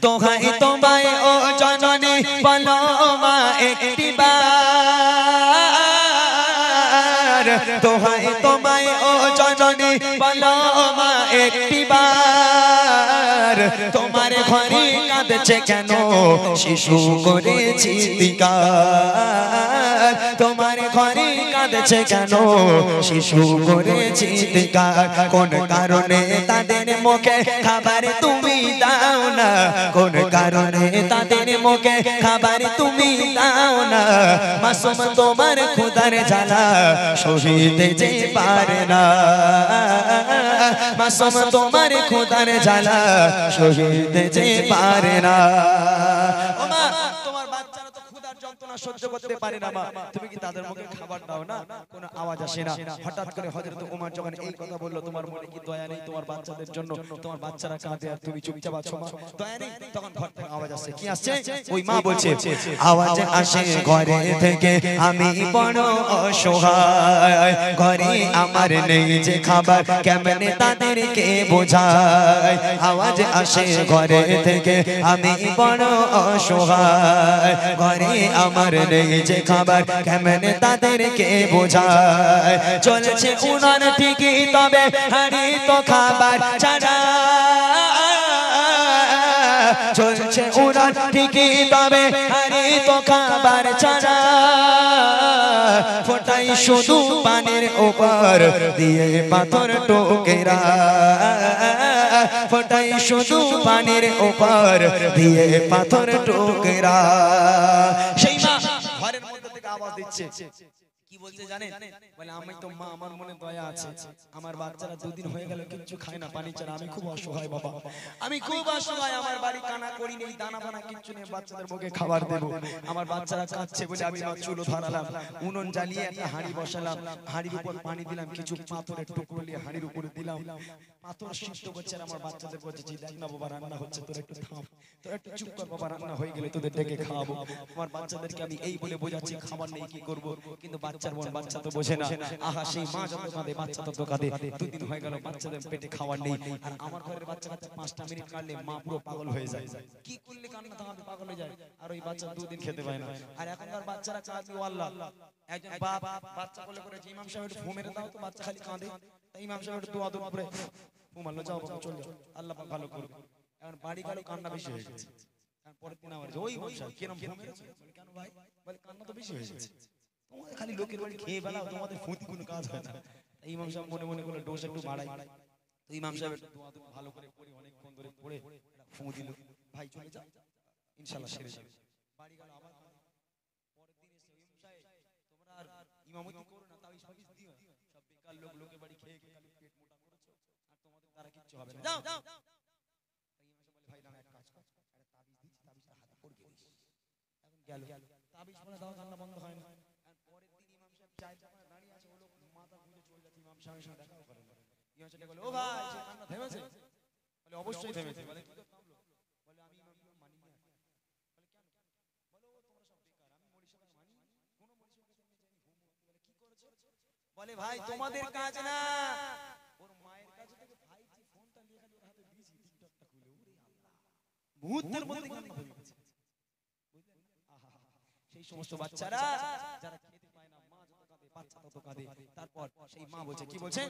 দোহাই তোমায় ও জননী বলো মা একটি বার, দোহাই তোমায় ও জননী বলো মা একটি বার, তোমার ঘরে কাঁদছে কেন শিশু করে চিৎকার, তোমার ঘরে কাঁদছে কেন শিশু করে চিৎকার, কোন কারণে তাদের মুখে খাবার তুমি দাও না, কোন কারণে তাদের মুখে খাবার তুমি দাও না, মাসুম তোমার খোদার জ্বালা সহিতে যে পারে না, মাসুম তোমার খোদার জ্বালা সহিতে যে পারে না। ও মা, তোমার বাচ্চারা তো ক্ষুধার যন্ত্রণা সহ্য করতে পারে না মা, তুমি কি তাদের মুখে খাবার দাও না? কোনো আওয়াজ আসে না। হঠাৎ করে হযরত ওমর যখন এই কথা বলল, তোমার মনে কি দয়া নেই তোমার বাচ্চাদের জন্য? তোমার বাচ্চারা কাঁদে আর তুমি চুপচাপ আছো মা, দয়া নেই? তখন ঘর থেকে আওয়াজ আসছে, কি আসছে? ওই মা বলছে, আওয়াজ আসে ঘরে থেকে আমি বড় অসহায়, ঘরে আমার নেই যে খাবার কেমনে তাদেরকে বোঝাই, আওয়াজ আসে ঘরে থেকে আমি বড় অসহায়, ঘরে আমার নেই যে খাবার কেমনে তাদেরকে বোঝায়, চলছে উনান ঠিকই তবে হাড়ি তো খাবার ছাড়া, চলছে উনান ঠিকই তবে হাড়ি তো খাবার ছাড়া, ফোটাই শুধু পানির উপর দিয়ে পাথর টোকেরা, ফোটাই শুধু পানির উপর দিয়ে পাথর টোকেরা। সেই মা ঘরের মধ্যে থেকে আওয়াজ দিচ্ছে, কি বলতে জানেন? বলে আমি তো মা, আমার মনে দয়া আছে, আমার বাচ্চারা দুদিন হয়ে গেল কিচ্ছু খায় না পানি ছাড়া, আমি খুব অসহায় বাবা, আমি খুব অসহায়, আমার বাড়ি কানা করি নেই, দানা বানা কিচ্ছু নেই, বাচ্চাদের মুখে খাবার দেব, আমার বাচ্চারা কাঁদছে বলে আমি চুলো ধরালাম, উনুন জ্বালিয়ে একটা হাঁড়ি বসালাম, হাঁড়ির উপর পানি দিলাম, কিছু পাথরের টুকরো নিয়ে হাঁড়ির উপরে দিলাম, পাথর সিদ্ধ করছে, আমার বাচ্চাদের বলছে, দেখ না বাবা রান্না হচ্ছে, তোর একটু থাম, তোর একটু চুপ কর বাবা, রান্না হয়ে গেলে তোদের ডেকে খাওয়াবো। আমার বাচ্চাদেরকে আমি এই বলে বোঝাচ্ছি খাবার নেই কি করব, কিন্তু বাচ্চার মন বাচ্চা তো বোঝে না। আহা, সেই মা যত কাঁদে বাচ্চা তত কাঁদে, দুদিন হয়ে গেল বাচ্চাদের পেটে খাবার নেই, আর আমার ঘরের বাচ্চা 5টা মিনিট কাঁদলে মা পুরো পাগল হয়ে যায়, কি করলে কান্না থামাবে, পাগল হয়ে যায়, আর ওই বাচ্চা দুদিন খেতে পায় না। আর এখনকার বাচ্চারা কাঁদবে আল্লাহ, একজন বাপ বাচ্চা বলে করেছে, ইমাম সাহেব একটু ফু মেরে দাও তো, বাচ্চা খালি কাঁদে, ইমাম সাহেব একটু দোয়া দোয়া করে ফু মারলো, যাও বাবা চল যাও, আল্লাহ পাক ভালো করবে। এখন বাড়ি গেল কান্না বেশি হয়ে গেছে, কারণ পরের দিন আমার ওই বলছে কিরম ফু মেরেছে, বলে কেন ভাই, বলে কান্না তো বেশি হয়ে গেছে, তোমাদের খালি লোকের বাড়ি খেয়ে বেলাও, তোমাদের ফুটি কোনো কাজ হয় না। ইমাম সাহেব মনে মনে করে ডোজ একটু বাড়াই, তো ইমাম সাহেব একটু দোয়া দোয়া ভালো করে পড়ে অনেকক্ষণ ধরে পড়ে ফু দিল, ভাই চলে যাও ইনশাআল্লাহ সেরে যাবে। বাড়ি গেল আবার পরের দিন এসে, ইমাম সাহেব তোমরা আর ইমামতি করো না, তাও সব দিও, সব বেকার লোক লোকের বাড়ি খেয়ে খেয়ে খালি পেট মোটা করেছো, আর তোমাদের দ্বারা কিচ্ছু হবে না, যাও যাও। ইমাম সাহেব বলে, ভাই না এক কাজ কর, একটা তাবিজ দিচ্ছি, তাবিজটা হাতে পড়ে দিস। এখন গেল তাবিজ পড়ে দাও, কান্না বন্ধ হয় না। পরের দিন ইমাম সাহেব চায়ের দোকানে দাঁড়িয়ে আছে, ও লোক মাথা ঘুরে চলে যাচ্ছে, ইমাম সাহেবের সঙ্গে দেখাও করে না। ইমাম সাহেব বলে, ও ভাই সে কান্না থেমেছে? বলে অবশ্যই থেমেছে। বলে কি করতে হলো? বলে আমি ইমাম মানি না। বলে কেন? বলে ও তোমরা সব বেকার, আমি মরিশাকে মানি, কোন মরিশাকে তুমি জানি ঘুমো। বলে কি করেছো? বলে ভাই তোমাদের কাজ না, ওর মায়ের কাছে থেকে 5G ফোনটা নিয়ে খালি ওর হাতে দিয়েছি, টিকটকটা খুলে, ওরে আল্লাহ, মুহূর্তের মধ্যে কান্না হয়ে গেছে। সেই সমস্ত বাচ্চারা যারা খেতে পায় না, মা যত কাঁদে বাচ্চা তত কাঁদে। তারপর সেই মা বলছে, কি বলছে?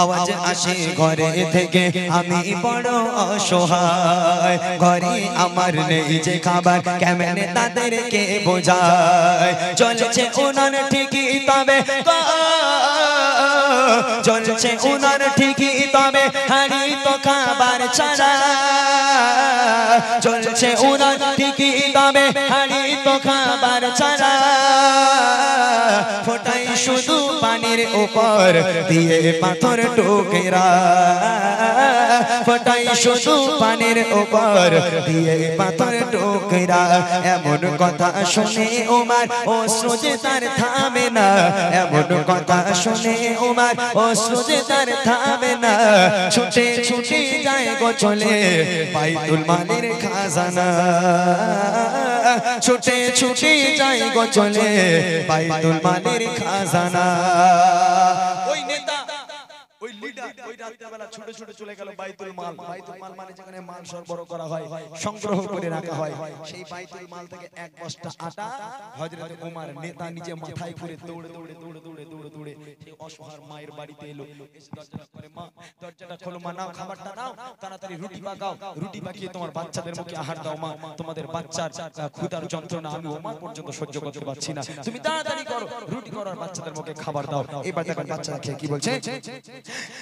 আওয়াজ আসে ঘরে থেকে আমি বড় অসহায়, ঘরে আমার নেই যে খাবার কেমনে তাদেরকে বোঝায়, চলছে উনান ঠিকই তবে, চলছে উনান ঠিকই তবে হাড়ি তো খাবার ছাড়া, চলছে উনান ঠিকই তবে হাড়ি তো খাবার ছাড়া, ফোটাই শুধু পানির উপর দিয়ে পাথর টোকেরা, ফোটাই শুধু পানির উপর দিয়ে পাথর টোকেরা। এমন কথা শুনে ওমর অশ্রু যে তার থামে না, এমন কথা শুনে ওমর অশ্রু যে তার থামে না, ছুটে ছুটে যায় গো চলে বাইতুল মালের খাজানা, ছুটে ছুটে যায় গো চলে বাইতুল মালের খাজানা। ওই নেতা, ওই লিডার, ওই ওই রাত্রিবেলা ছুটে ছুটে চলে গেল বাইতুল মাল। বাইতুল মাল মানে যেখানে মাল সরবরাহ করা হয়, সংগ্রহ করে রাখা হয়। সেই বাইতুল মাল থেকে এক বস্তা আটা হযরত ওমর নেতা নিজে মাথায় করে দৌড়ে দৌড়ে দৌড়ে দৌড়ে দৌড়ে দৌড়ে সেই অসহায় মায়ের বাড়িতে এলো। এসে দরজাটা করে, মা দরজাটা খোলো, মা নাও খাবারটা নাও, তাড়াতাড়ি রুটি পাকাও, রুটি পাকিয়ে তোমার বাচ্চাদের মুখে আহার দাও। মা তোমাদের বাচ্চার ক্ষুধার যন্ত্রণা আমি ওমর পর্যন্ত সহ্য করতে পারছি না, তুমি তাড়াতাড়ি করো, রুটি করো আর বাচ্চাদের মুখে খাবার দাও। এবার দেখেন বাচ্চারা খেয়ে কি বলছে,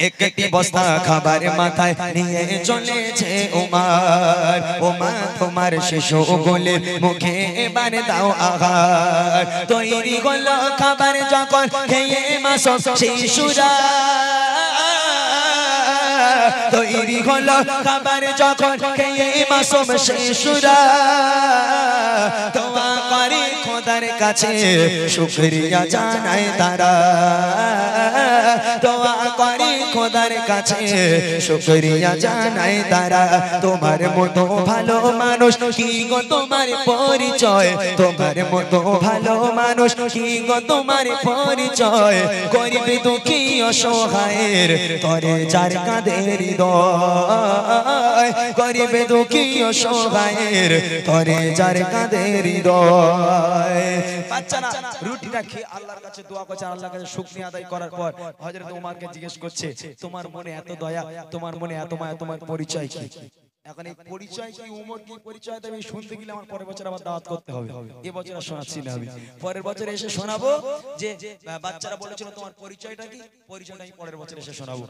একটি বস্তা খাবার মাথায় নিয়ে চলেছে ওমর। ও মা তোমার শিশু গোলের মুখে এবার দাও আহার। তৈরি হলো খাবার যখন খেয়ে মাসুম শিশুরা, তৈরি হলো খাবার যখন খেয়ে মাসুম শিশুরা, দোয়া করে খোদার কাছে শুকরিয়া জানায় তারা, দোয়া করে খোদার কাছে শুকরিয়া জানায় তারা। তোমার মতো ভালো মানুষ কি গো তোমার পরিচয়, তোমার মতো ভালো মানুষ কি গো তোমার পরিচয়। গরিব দুঃখী অসহায়ের তরে যার কাঁধে হৃদয়, গরিব দুঃখী অসহায়ের তরে যার কাঁধে হৃদয়। বাচ্চারা রুটিটা খেয়ে আল্লাহর কাছে দোয়া করছে, আল্লাহর কাছে শুকরিয়া আদায় করার পর হযরত ওমরকে জিজ্ঞেস করছে, তোমার মনে এত দয়া, তোমার মনে এত মায়া, তোমার পরিচয় কি? এখন এই পরিচয় কি, উমর কি পরিচয় দেবে শুনতে গেলে আমার পরের বছর আবার দাওয়াত করতে হবে। এই বছর আর শোনাচ্ছি না, আমি পরের বছর এসে শোনাবো যে বাচ্চারা বলেছিল তোমার পরিচয়টা কি, পরিচয়টা আমি পরের বছর এসে শোনাবো।